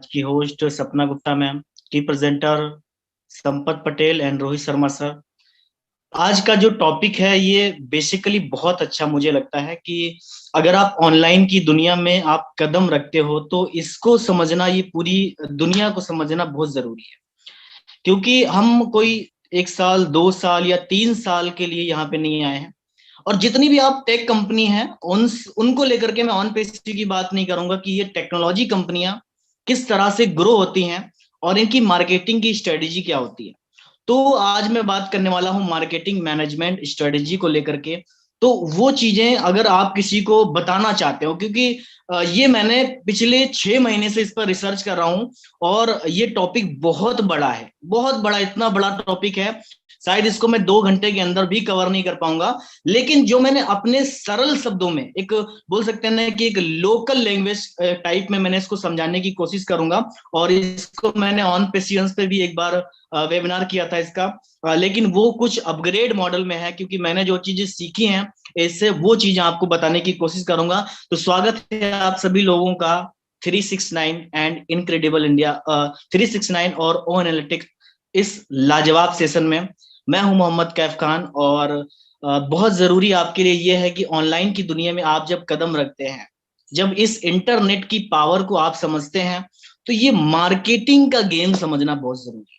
की host Sapna Gupta ma'am, की presenter Sampat Patel and Rohit Sharma sir. आज का जो टॉपिक है ये बेसिकली बहुत अच्छा मुझे लगता है कि अगर आप ऑनलाइन की दुनिया में आप कदम रखते हो तो इसको समझना, ये पूरी दुनिया को समझना बहुत जरूरी है। क्योंकि हम कोई 1 साल 2 साल या 3 साल के लिए यहाँ पे नहीं आए हैं। और जितनी भी आप टेक कंपनी हैं उनको लेकर के मैं ऑन पेसी की बात नहीं करूंगा कि ये टेक्नोलॉजी कंपनियां किस तरह से ग्रो होती हैं और इनकी मार्केटिंग की स्ट्रेटेजी क्या होती है। तो आज मैं बात करने वाला हूं मार्केटिंग मैनेजमेंट स्ट्रेटेजी को लेकर के। तो वो चीजें अगर आप किसी को बताना चाहते हो, क्योंकि ये मैंने पिछले 6 महीने से इस पर रिसर्च कर रहा हूं और ये टॉपिक बहुत बड़ा है, बहुत बड़ा, इतना बड़ा टॉपिक है शायद इसको मैं 2 घंटे के अंदर भी कवर नहीं कर पाऊंगा। लेकिन जो मैंने अपने सरल शब्दों में, एक बोल सकते हैं ना कि एक लोकल लैंग्वेज टाइप में मैंने इसको समझाने की कोशिश करूंगा। और इसको मैंने ऑन पेशियंस पे भी एक बार वेबिनार किया था इसका, लेकिन वो कुछ अपग्रेड मॉडल में है क्योंकि मैंने जो चीजें सीखी हैं इससे वो चीजें आपको बताने की कोशिश करूंगा। तो स्वागत है आप सभी लोगों का 369 एंड इनक्रेडिबल इंडिया 369 और ओ एनालिटिक्स इस लाजवाब सेशन में। मैं हूं मोहम्मद कैफ खान और बहुत जरूरी आपके लिए यह है कि ऑनलाइन की दुनिया में आप जब कदम रखते हैं, जब इस इंटरनेट की पावर को आप समझते हैं, तो ये मार्केटिंग का गेम समझना बहुत जरूरी है।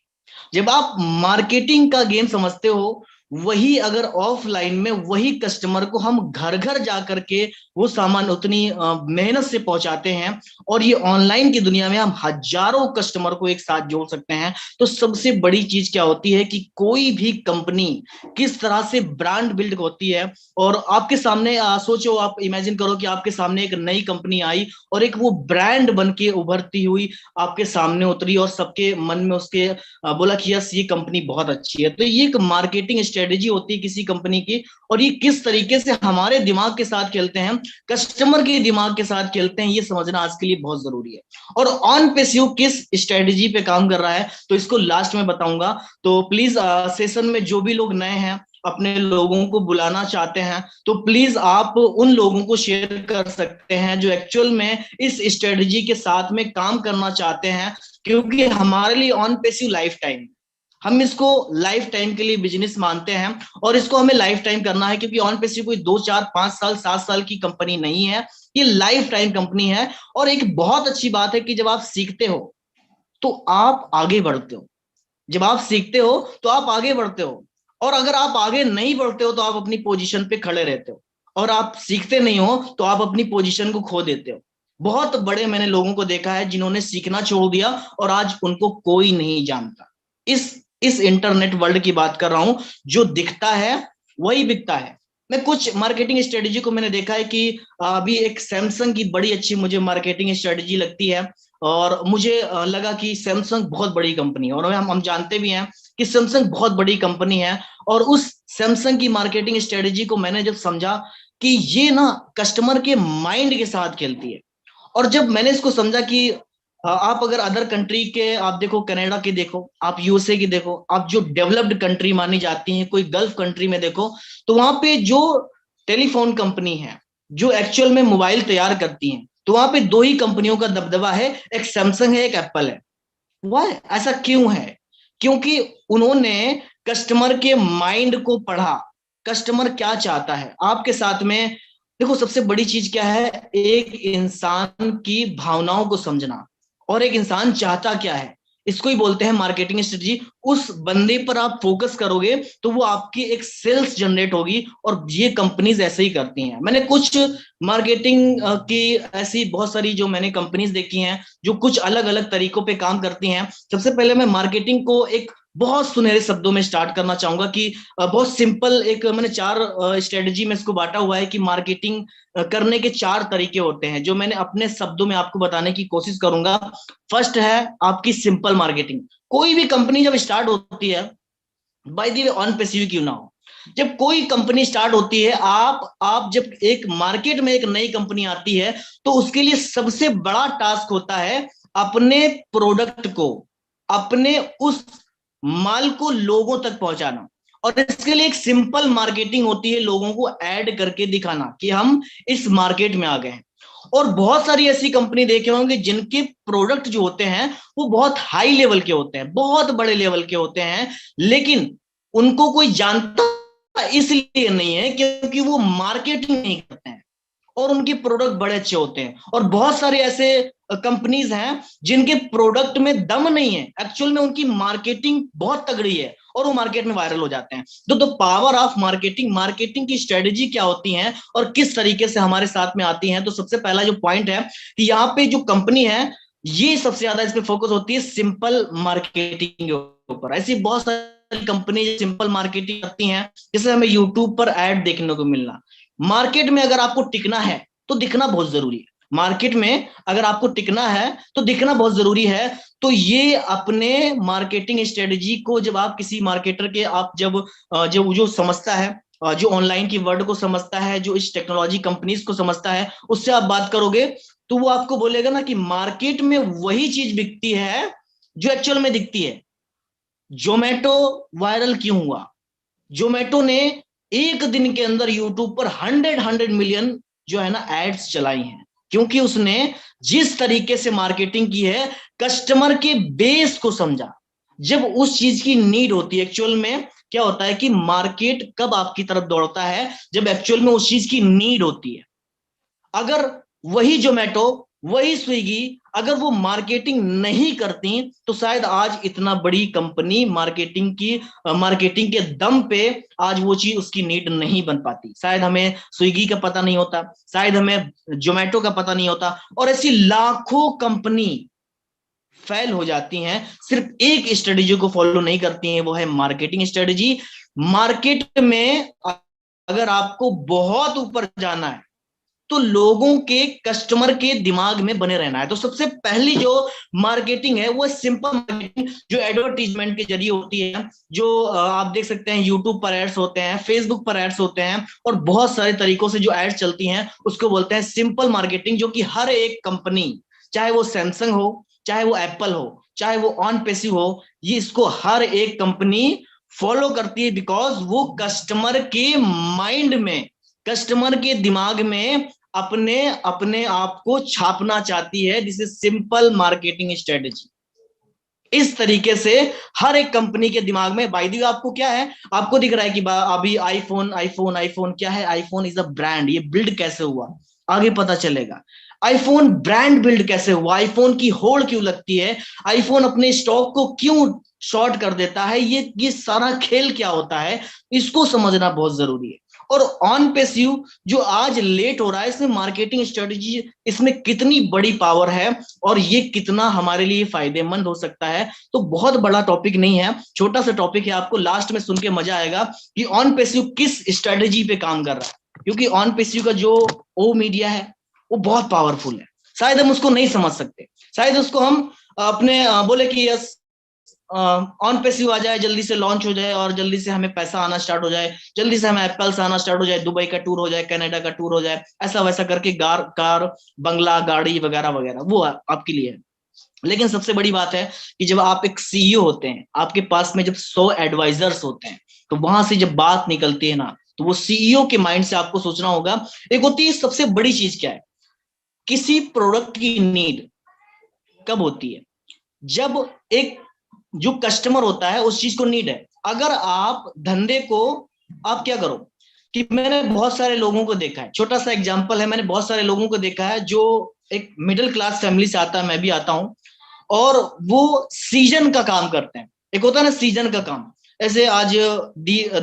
जब आप मार्केटिंग का गेम समझते हो, वही अगर ऑफलाइन में वही कस्टमर को हम घर घर जा करके वो सामान उतनी मेहनत से पहुंचाते हैं, और ये ऑनलाइन की दुनिया में हम हजारों कस्टमर को एक साथ जोड़ सकते हैं। तो सबसे बड़ी चीज क्या होती है कि कोई भी कंपनी किस तरह से ब्रांड बिल्ड होती है। और आपके सामने सोचो, आप इमेजिन करो कि आपके सामने एक नई कंपनी आई और एक वो ब्रांड बन के उभरती हुई आपके सामने उतरी और सबके मन में उसके बोला कि यस ये कंपनी बहुत अच्छी है। तो ये एक मार्केटिंग स्ट्रेटेजी होती है किसी कंपनी की, और ये किस तरीके से हमारे दिमाग के साथ खेलते हैं, कस्टमर के दिमाग के साथ खेलते हैं, ये समझना आज के लिए बहुत जरूरी है। और ऑन पेसिव किस स्ट्रेटेजी पे काम कर रहा है तो इसको लास्ट में बताऊंगा। तो प्लीज सेशन में जो भी लोग नए हैं, अपने लोगों को बुलाना चाहते हैं, तो प्लीज आप उन लोगों को शेयर कर सकते हैं जो एक्चुअल में इस स्ट्रेटेजी के साथ में काम करना चाहते हैं। क्योंकि हमारे लिए ऑन पेसिव लाइफ टाइम, हम इसको लाइफ टाइम के लिए बिजनेस मानते हैं और इसको हमें लाइफ टाइम करना है। क्योंकि ऑन पेसिव कोई 2 4 5 साल 7 साल की कंपनी नहीं है, ये लाइफ टाइम कंपनी है। और एक बहुत अच्छी बात है कि जब आप सीखते हो तो आप आगे बढ़ते हो, जब आप सीखते हो तो आप आगे बढ़ते हो। और अगर आप आगे नहीं बढ़ते हो तो आप अपनी पोजीशन पे खड़े रहते हो, और आप सीखते नहीं हो तो आप अपनी पोजीशन को खो देते हो। बहुत बड़े मैंने लोगों को देखा है जिन्होंने सीखना छोड़ दिया और आज उनको कोई नहीं जानता। इस इंटरनेट वर्ल्ड की बात कर रहा हूं, जो दिखता है वही बिकता है। मैं कुछ मार्केटिंग स्ट्रेटेजी को मैंने देखा है कि अभी एक सैमसंग की बड़ी अच्छी मुझे मार्केटिंग स्ट्रेटेजी लगती है। और मुझे लगा कि सैमसंग बहुत बड़ी कंपनी है, और हम जानते भी हैं कि सैमसंग बहुत बड़ी कंपनी है। और उस सैमसंग की मार्केटिंग स्ट्रेटेजी को मैंने जब समझा कि ये ना कस्टमर के माइंड के साथ खेलती है, और जब मैंने इसको समझा कि आप अगर अदर कंट्री के आप देखो, कनाडा की देखो, आप यूएसए की देखो, आप जो डेवलप्ड कंट्री मानी जाती हैं, कोई गल्फ कंट्री में देखो, तो वहां पे जो टेलीफोन कंपनी है जो एक्चुअल में मोबाइल तैयार करती हैं, तो वहां पे दो ही कंपनियों का दबदबा है, एक सैमसंग है, एक एप्पल है। वाह, ऐसा क्यों है? क्योंकि उन्होंने कस्टमर के माइंड को पढ़ा, कस्टमर क्या चाहता है आपके साथ में। देखो सबसे बड़ी चीज क्या है, एक इंसान की भावनाओं को समझना और एक इंसान चाहता क्या है, इसको ही बोलते हैं मार्केटिंग स्ट्रेटजी। उस बंदे पर आप फोकस करोगे तो वो आपकी एक सेल्स जनरेट होगी, और ये कंपनीज ऐसे ही करती हैं। मैंने कुछ मार्केटिंग की ऐसी बहुत सारी जो मैंने कंपनीज देखी हैं जो कुछ अलग अलग तरीकों पे काम करती हैं। सबसे पहले मैं मार्केटिंग को एक बहुत सुनहरे शब्दों में स्टार्ट करना चाहूंगा कि बहुत सिंपल, एक मैंने 4 स्ट्रेटजी में इसको बांटा हुआ है कि मार्केटिंग करने के 4 तरीके होते हैं, जो मैंने अपने शब्दों में आपको बताने की कोशिश करूंगा। फर्स्ट है आपकी सिंपल मार्केटिंग। कोई भी कंपनी जब स्टार्ट होती है, by the way on passive क्यों ना हो, जब कोई कंपनी स्टार्ट होती है, आप जब एक मार्केट में एक नई कंपनी आती है, तो उसके लिए सबसे बड़ा टास्क होता है अपने प्रोडक्ट को, अपने उस माल को लोगों तक पहुंचाना। और इसके लिए एक सिंपल मार्केटिंग होती है, लोगों को ऐड करके दिखाना कि हम इस मार्केट में आ गए हैं। और बहुत सारी ऐसी कंपनी देखे होंगे जिनके प्रोडक्ट जो होते हैं वो बहुत हाई लेवल के होते हैं, बहुत बड़े लेवल के होते हैं, लेकिन उनको कोई जानता इसलिए नहीं है क्योंकि वो मार्केटिंग नहीं करते हैं और उनके प्रोडक्ट बड़े अच्छे होते हैं। और बहुत सारे ऐसे कंपनीज हैं जिनके प्रोडक्ट में दम नहीं है, एक्चुअल में उनकी मार्केटिंग बहुत तगड़ी है और वो मार्केट में वायरल हो जाते हैं। तो पावर ऑफ मार्केटिंग, मार्केटिंग की स्ट्रेटेजी क्या होती है और किस तरीके से हमारे साथ में आती है। तो सबसे पहला जो पॉइंट है कि यहाँ पे जो कंपनी है ये सबसे ज्यादा इस पे फोकस होती है सिंपल मार्केटिंग के ऊपर। ऐसी बहुत सारी कंपनी सिंपल मार्केटिंग करती हैं, जैसे हमें यूट्यूब पर ऐड देखने को मिलना। मार्केट में अगर आपको टिकना है तो दिखना बहुत जरूरी है, मार्केट में अगर आपको टिकना है तो दिखना बहुत जरूरी है। तो ये अपने मार्केटिंग स्ट्रेटेजी को जब आप किसी मार्केटर के आप जब जो समझता है, जो ऑनलाइन की वर्ड को समझता है, जो इस टेक्नोलॉजी कंपनीज को समझता है, उससे आप बात करोगे तो वो आपको बोलेगा ना कि मार्केट में वही चीज बिकती है जो एक्चुअल में दिखती है। जोमेटो वायरल क्यों हुआ? जोमेटो ने एक दिन के अंदर यूट्यूब पर 100 मिलियन जो है ना एड्स चलाई हैं, क्योंकि उसने जिस तरीके से मार्केटिंग की है, कस्टमर के बेस को समझा। जब उस चीज की नीड होती है, एक्चुअल में क्या होता है कि मार्केट कब आपकी तरफ दौड़ता है? जब एक्चुअल में उस चीज की नीड होती है। अगर वही जोमेटो, वही स्विगी अगर वो मार्केटिंग नहीं करती तो शायद आज इतना बड़ी कंपनी मार्केटिंग के दम पे आज वो चीज उसकी नीड नहीं बन पाती। शायद हमें स्विगी का पता नहीं होता, शायद हमें जोमेटो का पता नहीं होता, और ऐसी लाखों कंपनी फेल हो जाती हैं सिर्फ एक स्ट्रेटेजी को फॉलो नहीं करती हैं, वो है मार्केटिंग स्ट्रेटेजी। मार्केट में अगर आपको बहुत ऊपर जाना है तो लोगों के, कस्टमर के दिमाग में बने रहना है। तो सबसे पहली जो मार्केटिंग है वो सिंपल मार्केटिंग, जो एडवर्टीजमेंट के जरिए होती है, जो आप देख सकते हैं यूट्यूब पर एड्स होते हैं, फेसबुक पर एड्स होते हैं, और बहुत सारे तरीकों से जो एड्स चलती हैं उसको बोलते हैं सिंपल मार्केटिंग। जो कि हर एक कंपनी, चाहे वो सैमसंग हो, चाहे वो एप्पल हो, चाहे वो ऑन पेसिव हो, ये इसको हर एक कंपनी फॉलो करती है, बिकॉज वो कस्टमर के माइंड में, कस्टमर के दिमाग में अपने अपने आप को छापना चाहती है। This is simple marketing strategy. इस तरीके से हर एक कंपनी के दिमाग में, बाय द वे आपको क्या है, आपको दिख रहा है कि अभी आईफोन आईफोन आईफोन क्या है? IPhone is a brand. ये बिल्ड कैसे हुआ आगे पता चलेगा। आईफोन ब्रांड बिल्ड कैसे हुआ, आईफोन की होड़ क्यों लगती है, आईफोन अपने स्टॉक को क्यों शॉर्ट कर देता है, ये सारा खेल क्या होता है, इसको समझना बहुत जरूरी है। और ऑन पेसिव जो आज लेट हो रहा है, इसमें मार्केटिंग स्ट्रेटेजी, इसमें कितनी बड़ी पावर है और ये कितना हमारे लिए फायदेमंद हो सकता है। तो बहुत बड़ा टॉपिक नहीं है, छोटा सा टॉपिक है, आपको लास्ट में सुन के मजा आएगा कि ऑन पेसिव किस स्ट्रेटेजी पे काम कर रहा है। क्योंकि ऑन पेसिव का जो ओ मीडिया है वो बहुत पावरफुल है। शायद हम उसको नहीं समझ सकते, शायद उसको हम अपने बोले कि यस ऑन पेसिव आ जाए, जल्दी से लॉन्च हो जाए और जल्दी से हमें पैसा आना स्टार्ट हो जाए, जल्दी से हमें एप्पल से आना स्टार्ट हो जाए, दुबई का टूर हो जाए, कनाडा का टूर हो जाए, ऐसा वैसा करके कार बंगला गाड़ी वगैरह वगैरह, वो आपके लिए है। लेकिन सबसे बड़ी बात है कि जब आप एक सीईओ होते हैं, आपके पास में जब 100 एडवाइजर्स होते हैं, तो वहां से जब बात निकलती है ना, तो वो सीईओ के माइंड से आपको सोचना होगा। एक होती है सबसे बड़ी चीज क्या है, किसी प्रोडक्ट की नीड कब होती है? जब एक जो कस्टमर होता है उस चीज को नीड है। अगर आप धंधे को, आप क्या करो कि मैंने बहुत सारे लोगों को देखा है, छोटा सा एग्जांपल है, मैंने बहुत सारे लोगों को देखा है जो एक मिडिल क्लास फैमिली से आता है, मैं भी आता हूं, और वो सीजन का काम करते हैं। एक होता है ना सीजन का काम, ऐसे आज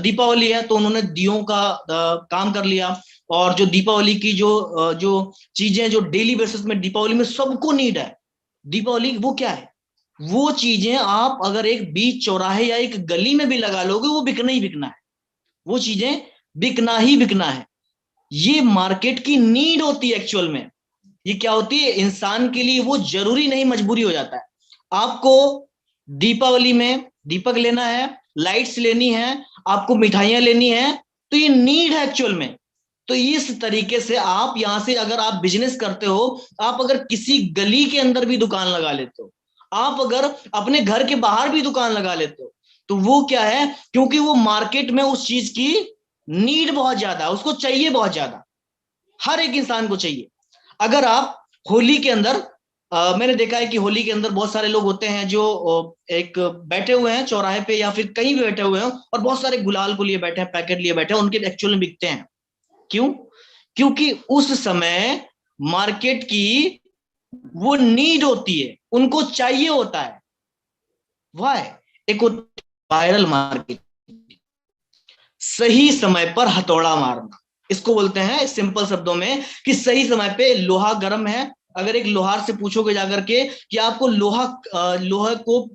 दीपावली है तो उन्होंने दियों का काम कर लिया। और जो दीपावली की जो चीजें जो डेली बेसिस में दीपावली में सबको नीड है, दीपावली वो क्या है, वो चीजें आप अगर एक बीच चौराहे या एक गली में भी लगा लोगे वो बिकना ही बिकना है, वो चीजें बिकना ही बिकना है। ये मार्केट की नीड होती है एक्चुअल में। ये क्या होती है, इंसान के लिए वो जरूरी नहीं, मजबूरी हो जाता है। आपको दीपावली में दीपक लेना है, लाइट्स लेनी है, आपको मिठाइयां लेनी है, तो ये नीड है एक्चुअल में। तो इस तरीके से आप यहां से अगर आप बिजनेस करते हो, आप अगर किसी गली के अंदर भी दुकान लगा लेते हो, आप अगर अपने घर के बाहर भी दुकान लगा लेते हो, तो वो क्या है, क्योंकि वो मार्केट में उस चीज की नीड बहुत ज्यादा है, उसको चाहिए बहुत ज्यादा, हर एक इंसान को चाहिए। अगर आप होली के अंदर मैंने देखा है कि होली के अंदर बहुत सारे लोग होते हैं जो एक बैठे हुए हैं चौराहे पे या फिर कहीं भी बैठे हुए हैं और बहुत सारे गुलाल को लिए बैठे हैं, पैकेट लिए बैठे हैं, उनके एक्चुअल में बिकते हैं। क्यों? क्योंकि उस समय मार्केट की वो नीड होती है, उनको चाहिए होता है। वाई? एक वायरल मार्केट, सही समय पर हथौड़ा मारना, इसको बोलते हैं सिंपल शब्दों में कि सही समय पे लोहा गर्म है। अगर एक लोहार से पूछोगे जाकर के कि आपको लोहे को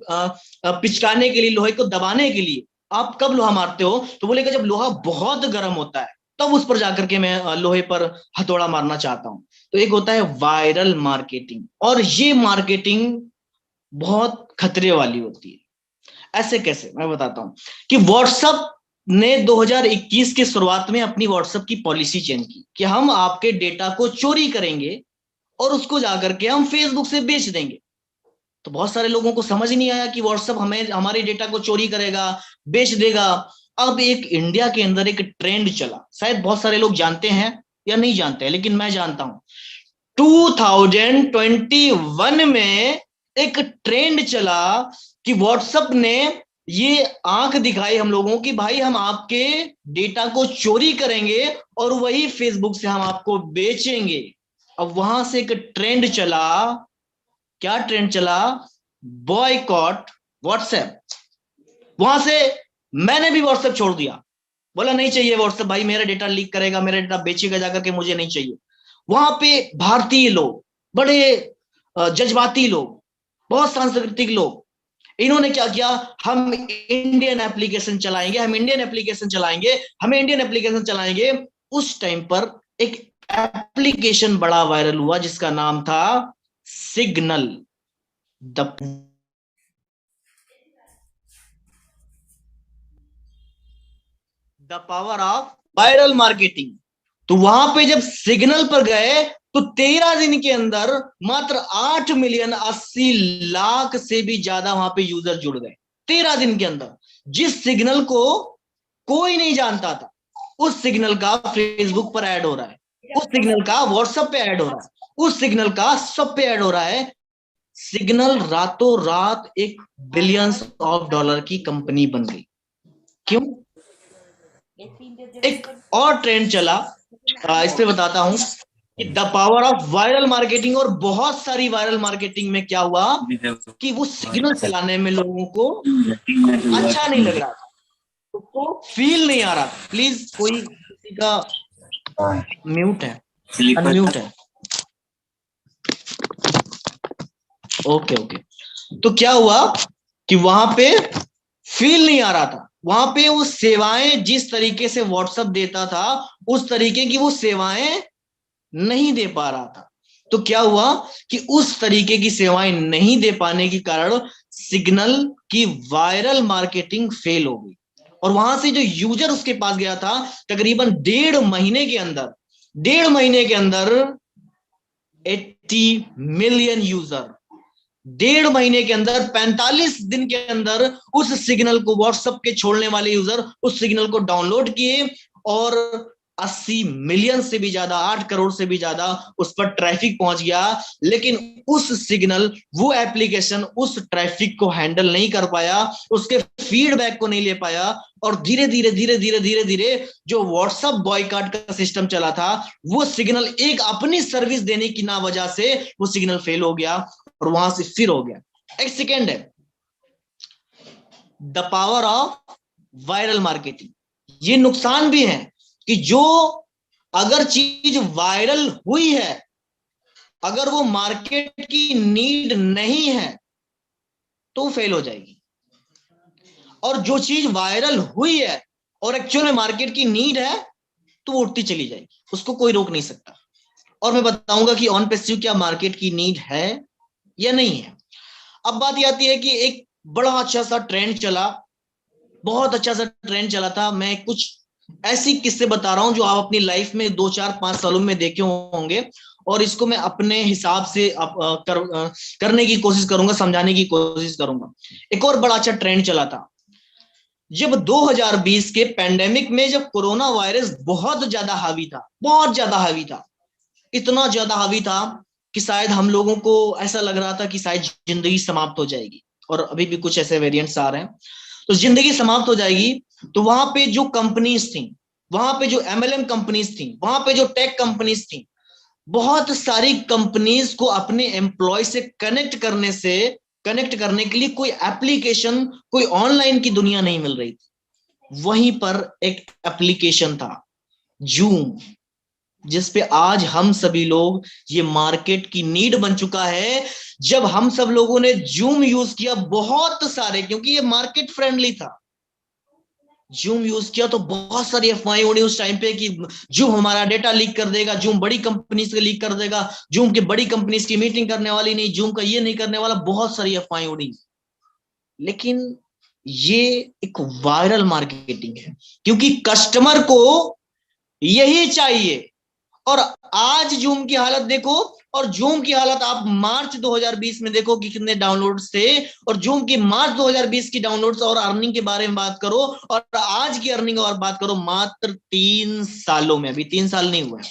पिचकाने के लिए, लोहे को दबाने के लिए आप कब लोहा मारते हो, तो बोलेगा जब लोहा बहुत गर्म होता है तब उस पर जाकर के मैं लोहे पर हथौड़ा मारना चाहता हूं। तो एक होता है वायरल मार्केटिंग, और ये मार्केटिंग बहुत खतरे वाली होती है। ऐसे कैसे, मैं बताता हूं कि व्हाट्सएप ने 2021 के शुरुआत में अपनी व्हाट्सएप की पॉलिसी चेंज की कि हम आपके डेटा को चोरी करेंगे और उसको जाकर के हम फेसबुक से बेच देंगे। तो बहुत सारे लोगों को समझ नहीं आया कि व्हाट्सएप हमें हमारे डेटा को चोरी करेगा, बेच देगा। अब एक इंडिया के अंदर एक ट्रेंड चला, शायद बहुत सारे लोग जानते हैं या नहीं जानते हैं, लेकिन मैं जानता हूं। 2021 में एक ट्रेंड चला कि व्हाट्सएप ने ये आंख दिखाई हम लोगों की, भाई हम आपके डेटा को चोरी करेंगे और वही फेसबुक से हम आपको बेचेंगे। अब वहां से एक ट्रेंड चला, क्या ट्रेंड चला? Boycott WhatsApp. वहां से मैंने भी व्हाट्सएप छोड़ दिया, बोला नहीं चाहिए व्हाट्सएप, भाई मेरा डेटा लीक करेगा, मेरा डेटा बेचेगा जाकर के, मुझे नहीं चाहिए। वहां पे भारतीय लोग, बड़े जज्बाती लोग, बहुत सांस्कृतिक लोग, इन्होंने क्या किया, हम इंडियन एप्लीकेशन चलाएंगे, हम इंडियन एप्लीकेशन चलाएंगे, हमें इंडियन एप्लीकेशन चलाएंगे। उस टाइम पर एक एप्लीकेशन बड़ा वायरल हुआ जिसका नाम था signal. The power of viral marketing. तो वहां पे जब सिग्नल पर गए तो 13 दिन के अंदर मात्र 8,80,00,000 से भी ज्यादा वहां पे यूजर जुड़ गए। 13 दिन के अंदर। जिस सिग्नल को कोई नहीं जानता था, उस सिग्नल का फेसबुक पर ऐड हो रहा है, उस सिग्नल का व्हाट्सएप पे ऐड हो रहा है, उस सिग्नल का सब पे ऐड हो रहा है। सिग्नल रातों रात एक बिलियंस ऑफ डॉलर की कंपनी बन गई। क्यों? एक और ट्रेंड चला, इस पे बताता हूं कि the power of viral marketing. और बहुत सारी वायरल मार्केटिंग में क्या हुआ कि वो सिग्नल चलाने में लोगों को अच्छा नहीं लग रहा था, उसको फील नहीं आ रहा था। प्लीज कोई किसी का म्यूट है, अनम्यूट है। Okay okay. तो क्या हुआ कि वहां पे फील नहीं आ रहा था, वहां पे वो सेवाएं जिस तरीके से व्हाट्सएप देता था उस तरीके की वो सेवाएं नहीं दे पा रहा था। तो क्या हुआ कि उस तरीके की सेवाएं नहीं दे पाने के कारण सिग्नल की वायरल मार्केटिंग फेल हो गई। और वहां से जो यूजर उसके पास गया था, तकरीबन 1.5 महीने के अंदर 80 मिलियन यूजर, 1.5 महीने के अंदर, 45 दिन के अंदर उस सिग्नल को, व्हाट्सएप के छोड़ने वाले यूजर उस सिग्नल को डाउनलोड किए और 80 मिलियन से भी ज्यादा, 8 करोड़ से भी ज्यादा उस पर ट्रैफिक पहुंच गया। लेकिन उस सिग्नल, वो एप्लीकेशन उस ट्रैफिक को हैंडल नहीं कर पाया, उसके फीडबैक को नहीं ले पाया। और धीरे धीरे धीरे धीरे धीरे धीरे जो व्हाट्सएप बॉयकॉट का सिस्टम चला था, वो सिग्नल एक अपनी सर्विस देने की ना वजह से वो सिग्नल फेल हो गया और वहां से फिर हो गया। एक सेकेंड है, the power of viral marketing. ये नुकसान भी है कि जो अगर चीज वायरल हुई है, अगर वो मार्केट की नीड नहीं है तो फेल हो जाएगी। और जो चीज वायरल हुई है और एक्चुअल में मार्केट की नीड है तो वो उठती चली जाएगी, उसको कोई रोक नहीं सकता। और मैं बताऊंगा कि ऑन पैसिव क्या मार्केट की नीड है या नहीं है। अब बात यह आती है कि एक बड़ा अच्छा सा ट्रेंड चला, बहुत अच्छा सा ट्रेंड चला था। मैं कुछ ऐसी किस्से बता रहा हूं जो आप अपनी लाइफ में 2 4 5 सालों में देखे होंगे, और इसको मैं अपने हिसाब से करने की कोशिश करूंगा, समझाने की कोशिश करूंगा। एक और बड़ा अच्छा ट्रेंड चला था जब 2020 के पैंडेमिक में, जब कोरोना वायरस बहुत ज्यादा हावी था, बहुत ज्यादा हावी था। इतना ज्यादा हावी था कि शायद हम लोगों को ऐसा लग रहा था कि शायद जिंदगी समाप्त हो जाएगी, और अभी भी कुछ ऐसे वेरिएंट्स आ रहे हैं। तो जिंदगी समाप्त हो जाएगी। तो वहां पे जो कंपनीज थी, वहां पे जो एमएलएम कंपनीज थी, वहां पे जो टेक कंपनीज थी, बहुत सारी कंपनीज को अपने एम्प्लॉय से कनेक्ट करने के लिए कोई एप्लीकेशन, कोई ऑनलाइन की दुनिया नहीं मिल रही थी। वहीं पर एक एप्लीकेशन था, जूम, जिस पे आज हम सभी लोग, ये मार्केट की नीड बन चुका है। जब हम सब लोगों ने जूम यूज किया, बहुत सारे, क्योंकि ये मार्केट फ्रेंडली था, जूम यूज किया तो बहुत सारी अफवाहें उड़ी उस टाइम पे कि जूम हमारा डेटा लीक कर देगा, जूम बड़ी कंपनी से लीक कर देगा, जूम के बड़ी कंपनीज की मीटिंग करने वाली नहीं, जूम का ये नहीं करने वाला, बहुत सारी अफवाहें उड़ी। लेकिन ये एक वायरल मार्केटिंग है, क्योंकि कस्टमर को यही चाहिए। और आज जूम की हालत देखो, और जूम की हालत आप मार्च 2020 में देखो कि कितने डाउनलोड्स थे, और जूम की मार्च 2020 की डाउनलोड्स और अर्निंग के बारे में बात करो, और आज की अर्निंग और बात करो, मात्र 3 सालों में, अभी 3 साल नहीं हुए,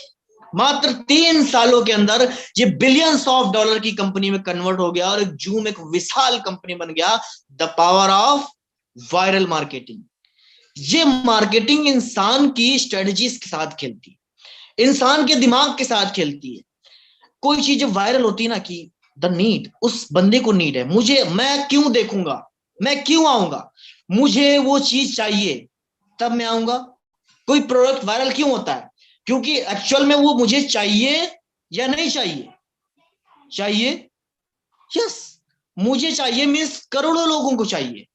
मात्र 3 सालों के अंदर ये बिलियंस ऑफ डॉलर की कंपनी में कन्वर्ट हो गया, और एक जूम एक विशाल कंपनी बन गया। The power of viral marketing. ये मार्केटिंग इंसान की स्ट्रेटजीज के साथ खेलती है, इंसान के दिमाग के साथ खेलती है। कोई चीज जब वायरल होती है ना, कि द नीड, उस बंदे को नीड है, मुझे, मैं क्यों देखूंगा, मैं क्यों आऊंगा, मुझे वो चीज चाहिए, तब मैं आऊंगा। कोई प्रोडक्ट वायरल क्यों होता है? क्योंकि एक्चुअल में वो मुझे चाहिए या नहीं चाहिए। चाहिए, यस, मुझे चाहिए मीन्स करोड़ों लोगों को चाहिए।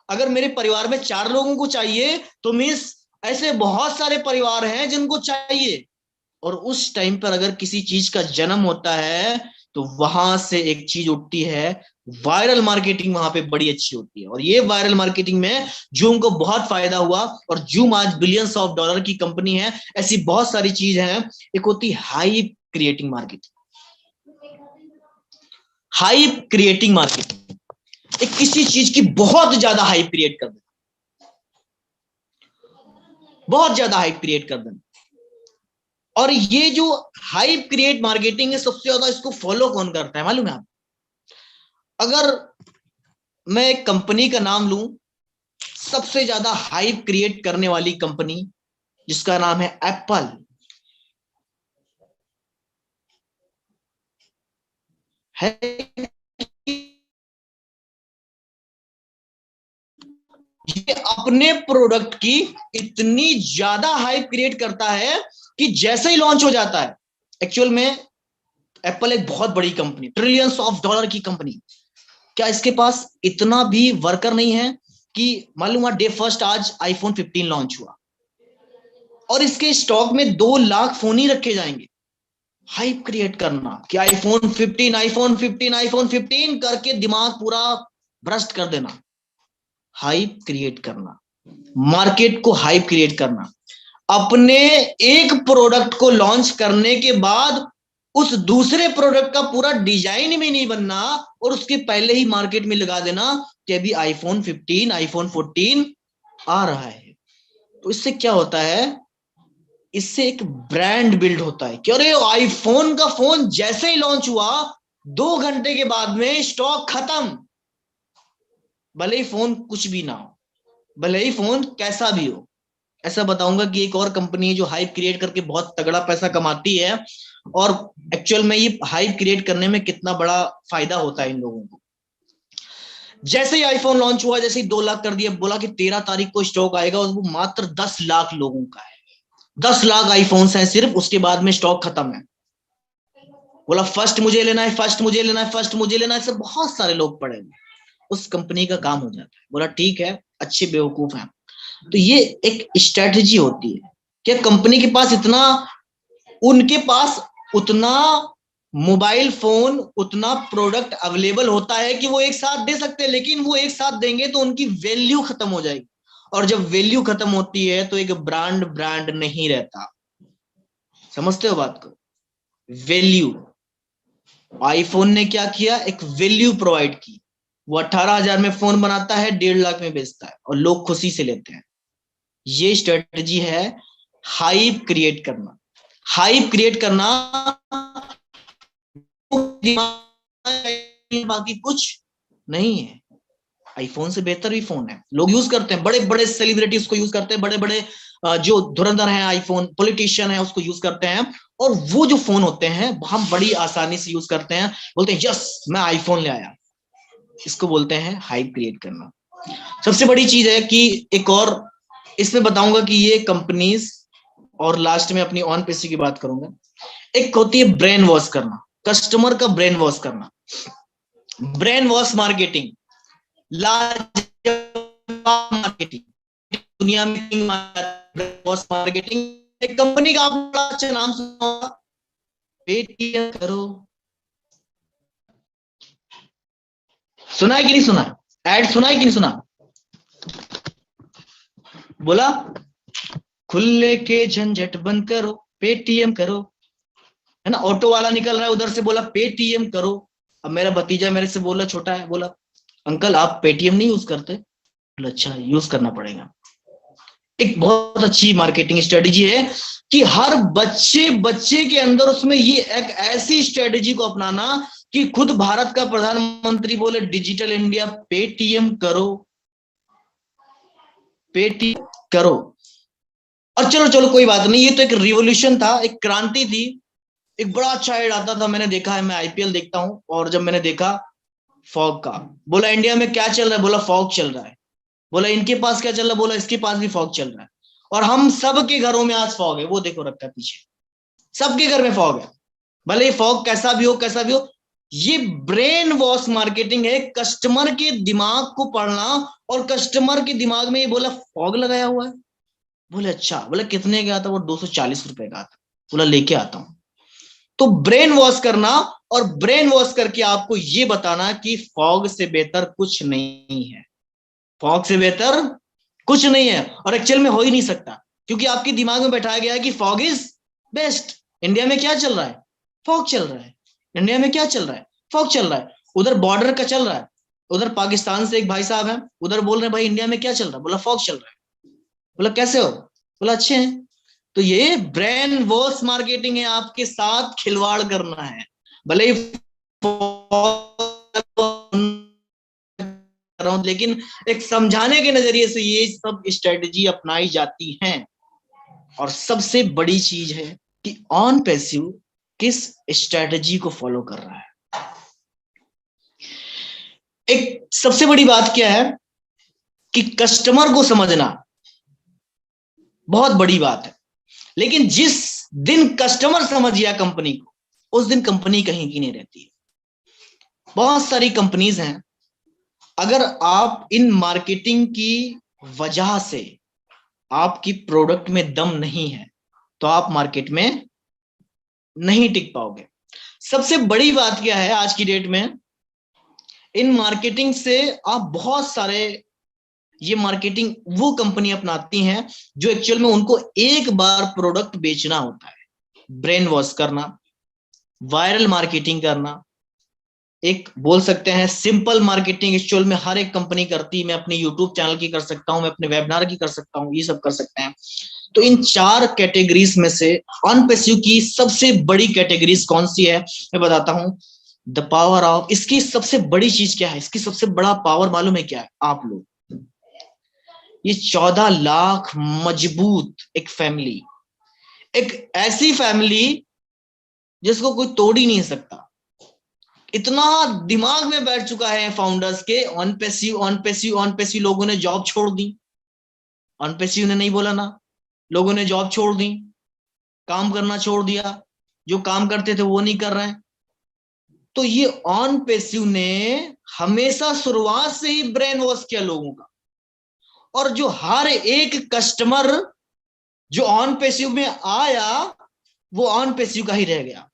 अगर मेरे परिवार में 4 लोगों को चाहिए, तो मीन्स ऐसे बहुत सारे परिवार हैं जिनको चाहिए। और उस टाइम पर अगर किसी चीज का जन्म होता है, तो वहां से एक चीज उठती है, वायरल मार्केटिंग वहां पे बड़ी अच्छी होती है। और ये वायरल मार्केटिंग में जूम को बहुत फायदा हुआ, और जूम आज बिलियंस ऑफ डॉलर की कंपनी है। ऐसी बहुत सारी चीज हैं। एक होती है hype creating marketing. Hype creating marketing, एक किसी चीज की बहुत ज्यादा हाइप क्रिएट कर देना, बहुत ज्यादा हाइप क्रिएट कर देना। और ये जो हाइप क्रिएट मार्केटिंग है, सबसे ज्यादा इसको फॉलो कौन करता है मालूम है आप? अगर मैं एक कंपनी का नाम लूं, सबसे ज्यादा हाइप क्रिएट करने वाली कंपनी, जिसका नाम है एप्पल, है। ये अपने प्रोडक्ट की इतनी ज्यादा हाइप क्रिएट करता है कि जैसे ही लॉन्च हो जाता है, एक्चुअल में एप्पल एक बहुत बड़ी कंपनी, ट्रिलियंस ऑफ डॉलर की कंपनी, क्या इसके पास इतना भी वर्कर नहीं है कि मालूम हुआ डे फर्स्ट आज आईफोन 15 लॉन्च हुआ, और इसके स्टॉक में 2 लाख फोन ही रखे जाएंगे। हाइप क्रिएट करना कि आईफोन 15, आईफोन 15, आईफोन 15 करके दिमाग पूरा भ्रष्ट कर देना। हाइप क्रिएट करना, मार्केट को हाइप क्रिएट करना, अपने एक प्रोडक्ट को लॉन्च करने के बाद उस दूसरे प्रोडक्ट का पूरा डिजाइन भी नहीं बनना, और उसके पहले ही मार्केट में लगा देना कि अभी आईफोन 15, आईफोन 14 आ रहा है। तो इससे क्या होता है? इससे एक ब्रांड बिल्ड होता है कि अरे आईफोन का फोन जैसे ही लॉन्च हुआ, 2 घंटे के बाद में स्टॉक खत्म। भले ही फोन कुछ भी ना हो, भले ही फोन कैसा भी हो। ऐसा बताऊंगा कि एक और कंपनी है जो हाइप क्रिएट करके बहुत तगड़ा पैसा कमाती है, और एक्चुअल में ये हाइप क्रिएट करने में कितना बड़ा फायदा होता है इन लोगों को। जैसे ही आईफोन लॉन्च हुआ, जैसे ही 2 लाख कर दिया, बोला कि 13 तारीख को स्टॉक आएगा, और वो मात्र 10 लाख लोगों का है। 10 लाख आईफोन हैं सिर्फ, उसके बाद में स्टॉक खत्म है। बोला फर्स्ट मुझे लेना है, फर्स्ट मुझे लेना है, फर्स्ट मुझे लेना है, सब बहुत सारे लोग पड़े हुए। उस कंपनी का काम हो जाता है। बोला ठीक है, अच्छे बेवकूफ हैं। तो ये एक स्ट्रेटजी होती है कि कंपनी के पास इतना, उनके पास उतना मोबाइल फोन, उतना प्रोडक्ट अवेलेबल होता है कि वो एक साथ दे सकते हैं, लेकिन वो एक साथ देंगे तो उनकी वैल्यू खत्म हो जाएगी। और जब वैल्यू खत्म होती है तो एक ब्रांड ब्रांड नहीं रहता। समझते हो बात को? वैल्यू, आईफोन ने क्या किया, एक वैल्यू प्रोवाइड की। वो 18,000 में फोन बनाता है, 1.5 लाख में बेचता है, और लोग खुशी से लेते हैं। ये स्ट्रेटजी है हाइप क्रिएट करना। हाइप क्रिएट करना, बाकी कुछ नहीं है। आईफोन से बेहतर भी फोन है, लोग यूज करते हैं, बड़े बड़े सेलिब्रिटी उसको यूज करते हैं, बड़े बड़े जो धुरंधर हैं, आईफोन पॉलिटिशियन है उसको यूज करते हैं, और वो जो फोन होते हैं हम बड़ी आसानी से यूज करते हैं, बोलते हैं यस मैं आईफोन ले आया। इसको बोलते हैं हाइप क्रिएट करना। सबसे बड़ी चीज है कि एक और इसमें बताऊंगा कि ये कंपनीज, और लास्ट में अपनी ऑन पेसी की बात करूंगा। एक होती है ब्रेन वॉश करना, कस्टमर का ब्रेन वॉश करना, ब्रेन वॉश मार्केटिंग, लाजवाब मार्केटिंग, दुनिया में किंग मार्केटिंग। एक कंपनी का आप बड़ा अच्छा नाम सुना होगा, पेटीएम करो। सुना है कि नहीं सुना? एड सुना है कि नहीं सुना? बोला खुले के झंझट बंद करो, पेटीएम करो, है ना। ऑटो वाला निकल रहा है उधर से, बोला पेटीएम करो। अब मेरा भतीजा मेरे से बोला, छोटा है, बोला अंकल आप पेटीएम नहीं यूज करते? बोला अच्छा यूज करना पड़ेगा। एक बहुत अच्छी मार्केटिंग स्ट्रेटेजी है कि हर बच्चे बच्चे के अंदर उसमें ये एक ऐसी स्ट्रेटेजी को अपनाना कि खुद भारत का प्रधानमंत्री बोले डिजिटल इंडिया, पेटीएम करो, पेटीएम करो। और चलो चलो कोई बात नहीं, ये तो एक रिवॉल्यूशन था, एक क्रांति थी। एक बड़ा अच्छा एड आता था, मैंने देखा है, मैं आईपीएल देखता हूं, और जब मैंने देखा फॉग का, बोला इंडिया में क्या चल रहा है? बोला फॉग चल रहा है। बोला इनके पास क्या चल रहा है? बोला इसके पास भी फॉग चल रहा है। और हम सबके घरों में आज फॉग है, वो देखो रखा है पीछे, सबके घर में फॉग है। भले ये फॉग कैसा भी हो, कैसा भी हो, ये ब्रेन वॉश मार्केटिंग है, कस्टमर के दिमाग को पढ़ना, और कस्टमर के दिमाग में ये बोला फॉग लगाया हुआ है। बोले अच्छा। बोले कितने का आता? वो 240 रुपए का आता। बोला लेके आता हूं। तो ब्रेन वॉश करना, और ब्रेन वॉश करके आपको ये बताना कि फॉग से बेहतर कुछ नहीं है, फॉग से बेहतर कुछ नहीं है, और एक्चुअल में हो ही नहीं सकता, क्योंकि आपके दिमाग में बैठाया गया है कि फॉग इज बेस्ट। इंडिया में क्या चल रहा है? फॉग चल रहा है। इंडिया में क्या चल रहा है? फॉग चल रहा है। उधर बॉर्डर का चल रहा है, उधर पाकिस्तान से एक भाई साहब हैं, उधर बोल रहे हैं भाई इंडिया में क्या चल रहा है? बोला फॉग चल रहा है। बोला कैसे हो? बोला अच्छे हैं। तो ये ब्रेन वॉश मार्केटिंग है, आपके साथ खिलवाड़ करना है। भले ही लेकिन एक समझाने के नजरिए से ये सब स्ट्रेटेजी अपनाई जाती हैं। और सबसे बड़ी चीज है कि ऑन पैसिव किस स्ट्रेटेजी को फॉलो कर रहा है। एक सबसे बड़ी बात क्या है कि कस्टमर को समझना बहुत बड़ी बात है, लेकिन जिस दिन कस्टमर समझ गया कंपनी को, उस दिन कंपनी कहीं की नहीं रहती है। बहुत सारी कंपनीज हैं, अगर आप इन मार्केटिंग की वजह से आपकी प्रोडक्ट में दम नहीं है तो आप मार्केट में नहीं टिक पाओगे। सबसे बड़ी बात क्या है आज की डेट में, इन मार्केटिंग से आप बहुत सारे, ये मार्केटिंग वो कंपनी अपनाती हैं जो एक्चुअल में उनको एक बार प्रोडक्ट बेचना होता है। ब्रेन वॉश करना, वायरल मार्केटिंग करना, एक बोल सकते हैं सिंपल मार्केटिंग एक्चुअल में हर एक कंपनी करती है। मैं अपने यूट्यूब चैनल की कर सकता हूं, मैं अपने वेबिनार की कर सकता हूं, ये सब कर सकते हैं। तो इन चार कैटेगरीज में से अनपेसिव की सबसे बड़ी कैटेगरीज कौन सी है मैं बताता हूं। द पावर ऑफ, इसकी सबसे बड़ी चीज क्या है, इसकी सबसे बड़ा पावर मालूम है क्या है आप लोग? ये 14 लाख मजबूत एक फैमिली, एक ऐसी फैमिली जिसको कोई तोड़ ही नहीं सकता। इतना दिमाग में बैठ चुका है फाउंडर्स के, on passive on passive on passive. लोगों ने जॉब छोड़ दी, ऑन पैसिव ने नहीं बोला ना, लोगों ने जॉब छोड़ दी, काम करना छोड़ दिया, जो काम करते थे वो नहीं कर रहे हैं। तो ये ऑन पैसिव ने हमेशा शुरुआत से ही ब्रेन वॉश किया लोगों का, और जो हर एक कस्टमर जो ऑन पैसिव में आया वो ऑन पैसिव का ही रह गया।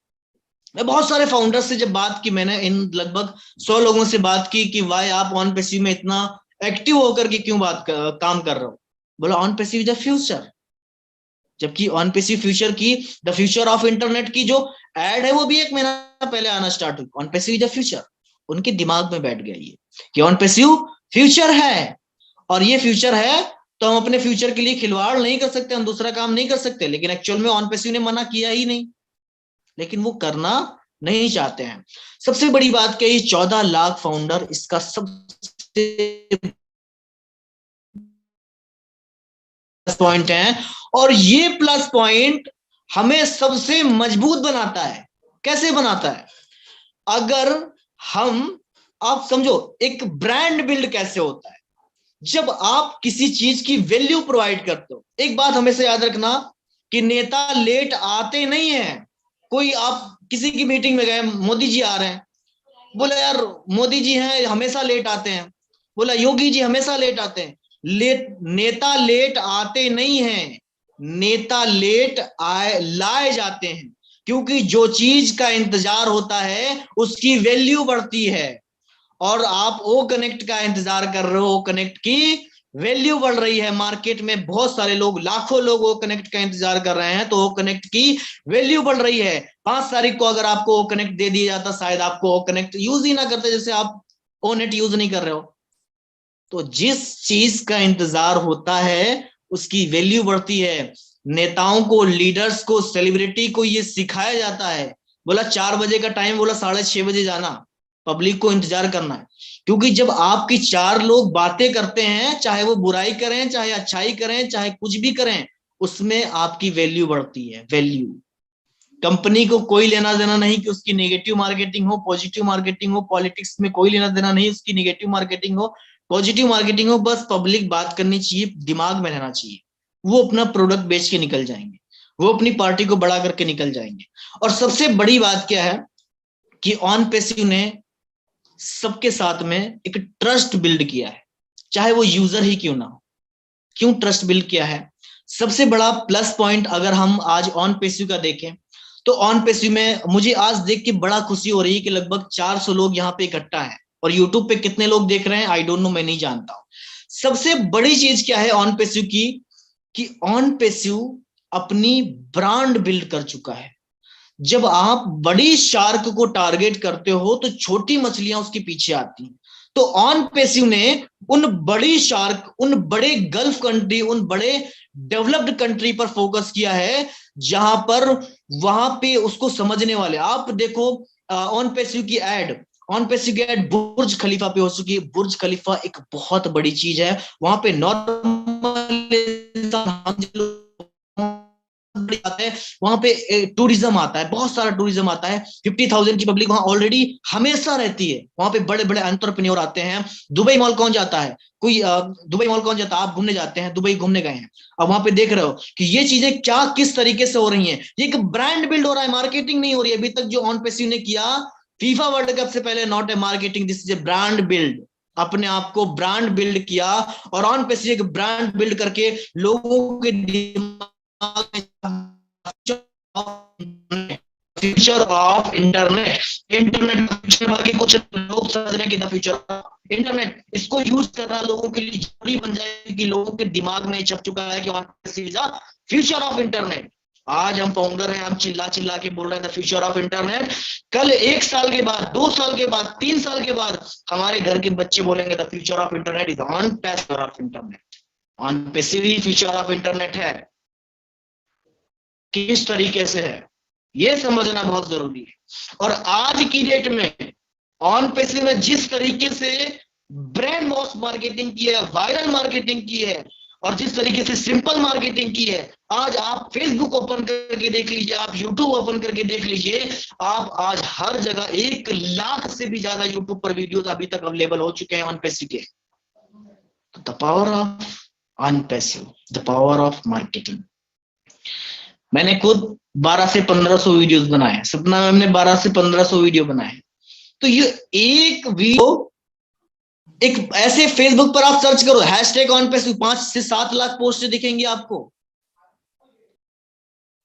मैं बहुत सारे फाउंडर्स से जब बात की, मैंने इन लगभग 100 लोगों से बात की कि भाई आप ऑन पैसिव में इतना एक्टिव होकर के क्यों काम कर रहे हो? बोला on passive is the future. जबकि ऑन पैसिव फ्यूचर की, द फ्यूचर ऑफ इंटरनेट की जो एड है वो भी 1 महीना पहले आना स्टार्ट हुई। On passive is the future, उनके दिमाग में बैठ गया ये कि ऑन पैसिव फ्यूचर है, और ये फ्यूचर है तो हम अपने फ्यूचर के लिए खिलवाड़ नहीं कर सकते, हम दूसरा काम नहीं कर सकते, लेकिन एक्चुअल में ऑन पैसिव ने मना किया ही नहीं, लेकिन वो करना नहीं चाहते हैं। सबसे बड़ी बात क्या है, 14 लाख फाउंडर इसका सबसे प्लस पॉइंट है, और ये प्लस पॉइंट हमें सबसे मजबूत बनाता है। कैसे बनाता है? अगर हम, आप समझो एक ब्रांड बिल्ड कैसे होता है, जब आप किसी चीज की वैल्यू प्रोवाइड करते हो। एक बात हमेशा याद रखना कि नेता लेट आते नहीं है। कोई आप किसी की मीटिंग में गए, मोदी जी आ रहे हैं, बोला यार मोदी जी हैं हमेशा लेट आते हैं, बोला योगी जी हमेशा लेट आते हैं। नेता लेट आते नहीं हैं, नेता लेट आए लाए जाते हैं, क्योंकि जो चीज का इंतजार होता है उसकी वैल्यू बढ़ती है। और आप ओ कनेक्ट का इंतजार कर रहे हो, ओ कनेक्ट की वैल्यू बढ़ रही है। मार्केट में बहुत सारे लोग, लाखों लोग ओ कनेक्ट का इंतजार कर रहे हैं, तो ओ कनेक्ट की वैल्यू बढ़ रही है। 5 तारीख को अगर आपको ओ कनेक्ट दे दिया जाता, शायद आपको ओ कनेक्ट यूज ही ना करते, जैसे आप ओ नेट यूज नहीं कर रहे हो। तो जिस चीज का इंतजार होता है उसकी वैल्यू बढ़ती है। नेताओं को, लीडर्स को, सेलिब्रिटी को ये सिखाया जाता है। बोला 4 बजे का टाइम, बोला 6:30 बजे जाना, पब्लिक को इंतजार करना है। क्योंकि जब आपकी 4 लोग बातें करते हैं, चाहे वो बुराई करें, चाहे अच्छाई करें, चाहे कुछ भी करें, उसमें आपकी वैल्यू बढ़ती है। वैल्यू, कंपनी को कोई लेना देना नहीं कि उसकी नेगेटिव मार्केटिंग हो, पॉजिटिव मार्केटिंग हो। पॉलिटिक्स में कोई लेना देना नहीं उसकी नेगेटिव मार्केटिंग हो, पॉजिटिव मार्केटिंग हो। बस पब्लिक बात करनी चाहिए, दिमाग में रहना चाहिए। वो अपना प्रोडक्ट बेच के निकल जाएंगे, वो अपनी पार्टी को बड़ा करके निकल जाएंगे। और सबसे बड़ी बात क्या है कि ऑन पैसिव ने सबके साथ में एक ट्रस्ट बिल्ड किया है, चाहे वो यूजर ही क्यों ना हो। क्यों ट्रस्ट बिल्ड किया है? सबसे बड़ा प्लस पॉइंट अगर हम आज ऑन पैसिव का देखें, तो ऑन पैसिव में मुझे आज देख के बड़ा खुशी हो रही है कि लगभग 400 लोग यहाँ पे इकट्ठा है। और यूट्यूब पे कितने लोग देख रहे हैं आई डोंट नो, मैं नहीं जानता हूं। सबसे बड़ी चीज क्या है ऑन पैसिव की, कि ऑन पैसिव अपनी ब्रांड बिल्ड कर चुका है। जब आप बड़ी शार्क को टारगेट करते हो तो छोटी मछलियां उसके पीछे आती हैं। तो ऑन पैसिव ने उन बड़ी शार्क, उन बड़े गल्फ कंट्री, उन बड़े डेवलप्ड कंट्री पर फोकस किया है, जहां पर वहां पे उसको समझने वाले। आप देखो ऑन पैसिव की एड, ऑन पैसिव की एड बुर्ज खलीफा पे हो चुकी है। बुर्ज खलीफा एक बहुत बड़ी चीज है, वहां पे नॉर्मल आता है, वहां पे टूरिज्म आता है, बहुत सारा टूरिज्म आता है। 50,000 की पब्लिक वहां ऑलरेडी हमेशा रहती है। वहां पे बड़े बड़े एंटरप्रेन्योर आते हैं। दुबई मॉल कौन जाता है? कोई दुबई मॉल कौन जाता है? आप घूमने जाते हैं, दुबई घूमने गए हैं, अब वहां पे देख रहे हो कि ये चीजें क्या किस तरीके से हो रही हैं। ये एक ब्रांड बिल्ड हो रहा है, मार्केटिंग नहीं हो रही है अभी तक। जो ऑन पैसिव ने किया फीफा वर्ल्ड कप से पहले, not a marketing, this is a brand build. अपने आप को ब्रांड बिल्ड किया, और ऑन पैसिव एक ब्रांड बिल्ड करके लोगों के दिमाग में future of internet. Internet future बाकी कुछ लोग समझ रहे हैं कि द फ्यूचर इंटरनेट, इसको यूज करना लोगों के लिए जरूरी बन जाए कि लोगों के दिमाग में छप चुका है कि फ्यूचर ऑफ इंटरनेट। आज हम फाउंडर हैं, हम चिल्ला चिल्ला के बोल रहे हैं द फ्यूचर ऑफ इंटरनेट। कल 1 साल के बाद, 2 साल के बाद, 3 साल के बाद हमारे घर के बच्चे बोलेंगे the future of internet is on passive of internet. On passive he future of internet है। किस तरीके से है ये समझना बहुत जरूरी है। और आज की डेट में ऑन पैसिव में जिस तरीके से ब्रांड वॉश मार्केटिंग की है, वायरल मार्केटिंग की है, और जिस तरीके से सिंपल मार्केटिंग की है, आज आप फेसबुक ओपन करके देख लीजिए, आप यूट्यूब ओपन करके देख लीजिए, आप आज हर जगह 1 लाख से भी ज्यादा यूट्यूब पर वीडियोस अभी तक अवेलेबल हो चुके हैं ऑन पैसिव के। The power of on passive, the power of marketing. मैंने खुद 12 से 1500 वीडियोस बनाए, सपना मैम ने 12 से 1500 वीडियो बनाए। तो ये एक वीडियो, एक ऐसे फेसबुक पर आप सर्च करो हैशटैग ऑन पैसिव, 5 से 7 लाख पोस्ट दिखेंगी आपको।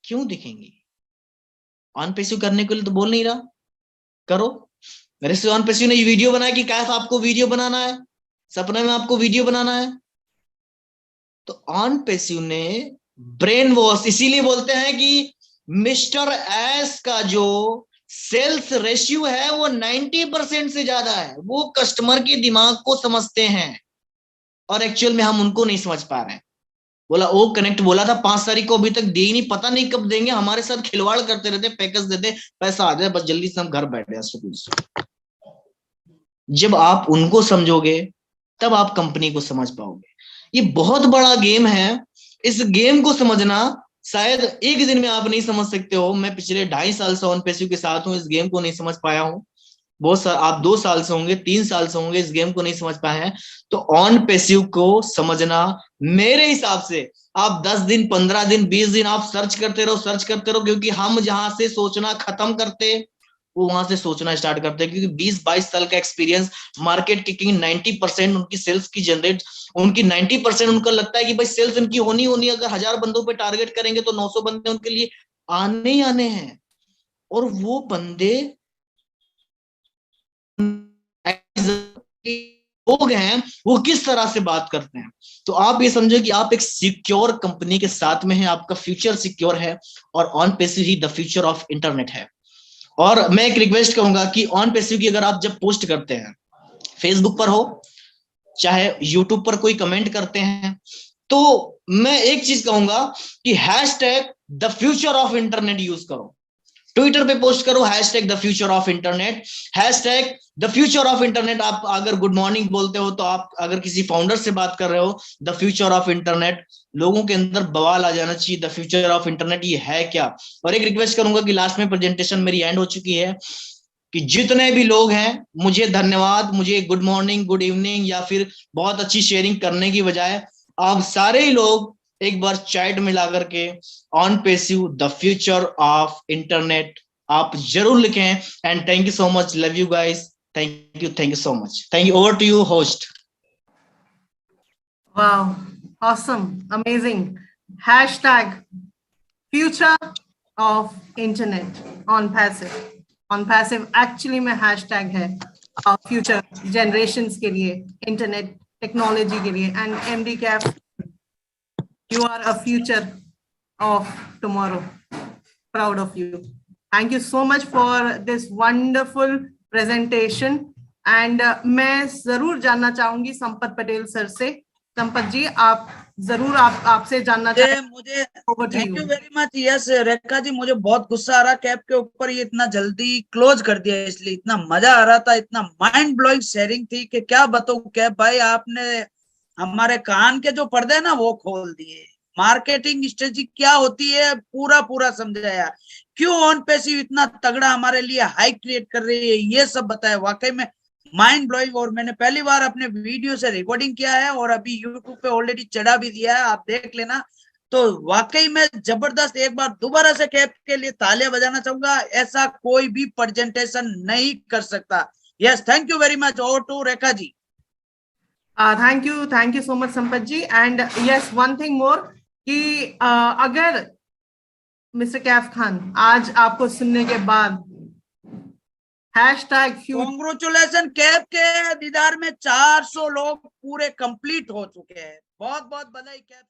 क्यों दिखेंगी? ऑन पैसिव करने के लिए तो बोल नहीं रहा करो। मेरे से ऑन पैसिव ने वीडियो बनाया कि कैसे आपको वीडियो बनाना है, सपना में आपको वीडियो बनाना है। तो ऑन पैसिव ने ब्रेन वॉश, इसीलिए बोलते हैं कि मिस्टर एस का जो सेल्स रेशियो है वो 90% से ज्यादा है। वो कस्टमर के दिमाग को समझते हैं, और एक्चुअल में हम उनको नहीं समझ पा रहे हैं। बोला वो कनेक्ट बोला था 5 तारीख को, अभी तक दे ही नहीं, पता नहीं कब देंगे, हमारे साथ खिलवाड़ करते रहते, पैकेज देते, पैसा आ जाए बस जल्दी से हम घर बैठे सुकून से। जब आप उनको समझोगे तब आप कंपनी को समझ पाओगे। ये बहुत बड़ा गेम है, इस गेम को समझना शायद एक दिन में आप नहीं समझ सकते हो। मैं पिछले 2.5 साल से ऑन पैसिव के साथ हूँ, इस गेम को नहीं समझ पाया हूँ। आप 2 साल से होंगे, 3 साल से होंगे, इस गेम को नहीं समझ पाए हैं। तो ऑन पैसिव को समझना मेरे हिसाब से आप 10 दिन, 15 दिन, 20 दिन आप सर्च करते रहो, सर्च करते रहो, क्योंकि हम जहां से सोचना खत्म करते वो वहां से सोचना स्टार्ट करते हैं। क्योंकि 20-22 साल का एक्सपीरियंस, मार्केट की 90% उनकी सेल्स की जनरेट, उनकी 90% उनको लगता है कि भाई सेल्स उनकी होनी होनी, अगर 1000 बंदों पे टारगेट करेंगे तो 900 बंदे उनके लिए आने ही आने हैं। और वो बंदे लोग हैं, वो किस तरह से बात करते हैं। तो आप ये समझो कि आप एक सिक्योर कंपनी के साथ में हैं, आपका फ्यूचर सिक्योर है, और on passive he the future of internet है। और मैं एक रिक्वेस्ट करूंगा कि ऑन पैसिव की अगर आप जब पोस्ट करते हैं, फेसबुक पर हो चाहे यूट्यूब पर कोई कमेंट करते हैं, तो मैं एक चीज कहूंगा कि hashtag the future of internet use करो। ट्विटर पे पोस्ट करो hashtag the future of internet, hashtag the future of internet. आप अगर गुड मॉर्निंग बोलते हो, तो आप अगर किसी फाउंडर से बात कर रहे हो, द फ्यूचर ऑफ इंटरनेट, लोगों के अंदर बवाल आ जाना चाहिए, द फ्यूचर ऑफ इंटरनेट ये है क्या। और एक रिक्वेस्ट करूंगा कि लास्ट में प्रेजेंटेशन मेरी एंड हो चुकी है, कि जितने भी लोग हैं मुझे धन्यवाद, मुझे गुड मॉर्निंग, गुड इवनिंग या फिर बहुत अच्छी शेयरिंग करने की बजाय आप सारे ही लोग एक बार चैट मिला करके on passive the future of internet आप जरूर लिखें। And thank you so much, love you guys, thank you so much, thank you, over to you host. Wow, awesome, amazing. Hashtag future of internet on passive. On passive actually में hashtag है future generations के लिए, internet technology के लिए, and MD Cap, you are a future of tomorrow. Proud of you. Thank you so much for this wonderful presentation. And मैं जरूर जानना चाहूंगी संपत पटेल सर से। संपत जी, आप जरूर आपसे जानना चाहेंगे। मुझे thank you very much. Yes Rekha ji, मुझे बहुत गुस्सा आ रहा कैप के ऊपर, ये इतना जल्दी क्लोज कर दिया, इसलिए इतना मजा आ रहा था, इतना माइंड ब्लोइंग शेयरिंग थी कि क्या बताऊं कैप भाई, आपने हमारे कान के जो पर्दे हैं ना वो खोल दिए। मार्केटिंग स्ट्रेटजी क्या होती है पूरा पूरा समझाया, क्यों ऑन पैसिव इतना तगड़ा हमारे लिए हाइक क्रिएट कर रही है, ये सब बताया। वाकई में माइंड ब्लोइंग। और मैंने पहली बार अपने वीडियो से रिकॉर्डिंग किया है और अभी यूट्यूब पे ऑलरेडी चढ़ा भी दिया है, आप देख लेना। तो वाकई में जबरदस्त। एक बार दोबारा से कैप के लिए तालियां बजाना चाहूंगा, ऐसा कोई भी प्रेजेंटेशन नहीं कर सकता। Yes, thank you very much. Over to Rekha ji. Thank you so much Sampat ji. And yes, one thing more कि अगर मिस्टर कैफ खान आज आपको सुनने के बाद हैशटैग कांग्रेचुलेशन, कैप के दीदार में 400 लोग पूरे कंप्लीट हो चुके हैं। बहुत बहुत बधाई कैप।